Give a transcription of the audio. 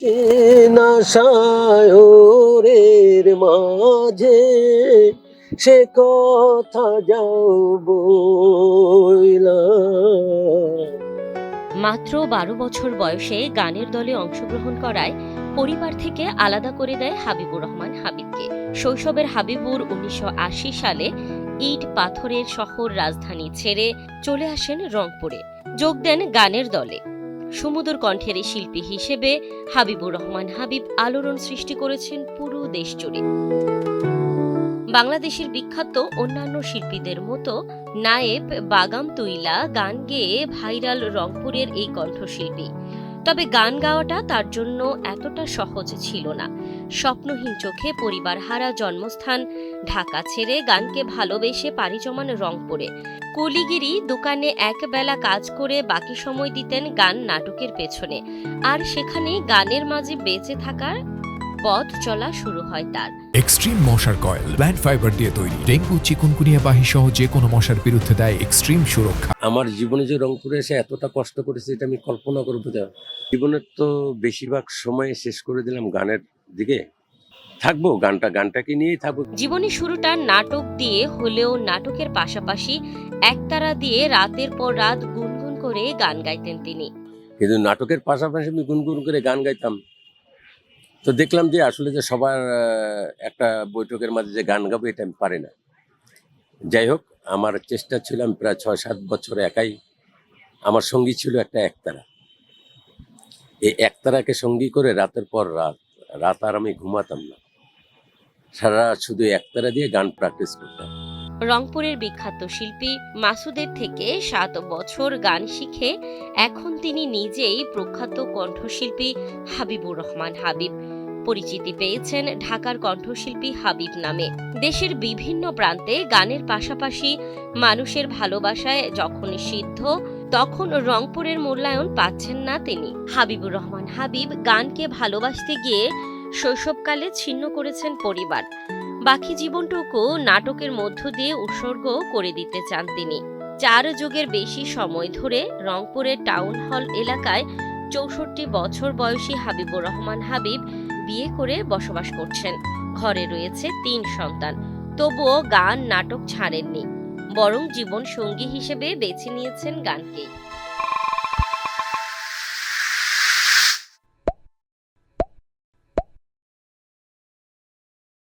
চেনা সায়রের মাঝে সে কথা যাও বইলা। মাত্র ১২ বছর বয়সে গানের দলে অংশগ্রহণ করায় পরিবার থেকে আলাদা করে দেয় হাবিবুর রহমান হাবিবকে। শৈশবের হাবিবুর ১৯৮০ সালে ইট পাথরের শহর রাজধানী ছেড়ে চলে আসেন রংপুরে, যোগ দেন গানের দলে। সুমধুর কণ্ঠের এই শিল্পী হিসেবে হাবিবুর রহমান হাবিব আলোড়ন সৃষ্টি করেছেন পুরো দেশ জুড়ে। বাংলাদেশের বিখ্যাত অন্যান্য শিল্পীদের মতো নায়েব বাগাম তুইলা গান গেয়ে ভাইরাল রংপুরের এই কণ্ঠশিল্পী। তবে গান গাওয়াটা তার জন্য এতটা সহজ ছিল না। স্বপ্নহীন চোখে পরিবার হারা জন্মস্থান ঢাকা ছেড়ে গানকে ভালোবেসে পাড়ি জমান রংপুরে। কুলিগিরি দোকানে একবেলা কাজ করে বাকি সময় দিতেন গান নাটকের পেছনে, আর সেখানেই গানের মাঝে বেঁচে থাকার পথ চলা শুরু হয় তার। এক্সট্রিম মশার কয়েল প্ল্যান্ট ফাইবার দিয়ে তৈরি, ডেঙ্গু চিকুনগুনিয়া বাহি সহ যে কোনো মশার বিরুদ্ধে দেয় এক্সট্রিম সুরক্ষা। আমার জীবনে যে রংপুরে এসে এতটা কষ্ট করেছে এটা আমি কল্পনা করবো না। জীবনের তো বেশিরভাগ সময় শেষ করে দিলাম গানের দিকে, থাকবো গানটাকে নিয়েই থাকবো। জীবনের শুরুটা নাটক দিয়ে হলেও নাটকের পাশাপাশি একতারা দিয়ে রাতের পর রাত গুনগুন করে গান গাইতেন তিনি। কিন্তু নাটকের পাশাপাশি আমি গুনগুন করে গান গাইতাম, তো দেখলাম যে আসলে যে সবার একটা বৈঠকের মাঝে যে গান গাবো এটা আমি পারি না। যাই হোক, আমার চেষ্টা ছিল, আমি প্রায় ৬-৭ বছর একাই, আমার সঙ্গী ছিল একটা একতারা। এই একতারাকে সঙ্গী করে রাতের পর রাত আর আমি ঘুমাতাম না, সারা রাত শুধু একতারা দিয়ে গান প্র্যাকটিস করতাম। রংপুরের বিখ্যাত শিল্পী মাসুদের থেকে ৭ বছর গান শিখে এখন তিনি নিজেই প্রখ্যাত কণ্ঠশিল্পী হাবিবুর রহমান হাবিব। পরিচিতি পেয়েছেন ঢাকার কণ্ঠশিল্পী হাবিব নামে। দেশের বিভিন্ন প্রান্তে গানের পাশাপাশি মানুষের ভালোবাসায় যখন সিদ্ধ, তখন রংপুরের মূল্যায়ন পাচ্ছেন না তিনি। হাবিবুর রহমান হাবিব গানকে ভালোবাসতে গিয়ে শৈশবকালে ছিন্ন করেছেন পরিবার। বাকি জীবনটুকু নাটকের মধ্য দিয়ে উৎসর্গ করে দিতে চান তিনি। ৪ যুগের বেশি সময় ধরে রংপুরের টাউন হল এলাকায় ৬৪ বছর বয়সী হাবিবুর রহমান হাবিব বিয়ে করে বসবাস করছেন। ঘরে রয়েছে ৩ সন্তান। তবুও গান নাটক ছাড়েননি, বরং জীবন সঙ্গী হিসেবে বেছে নিয়েছেন গানকেই।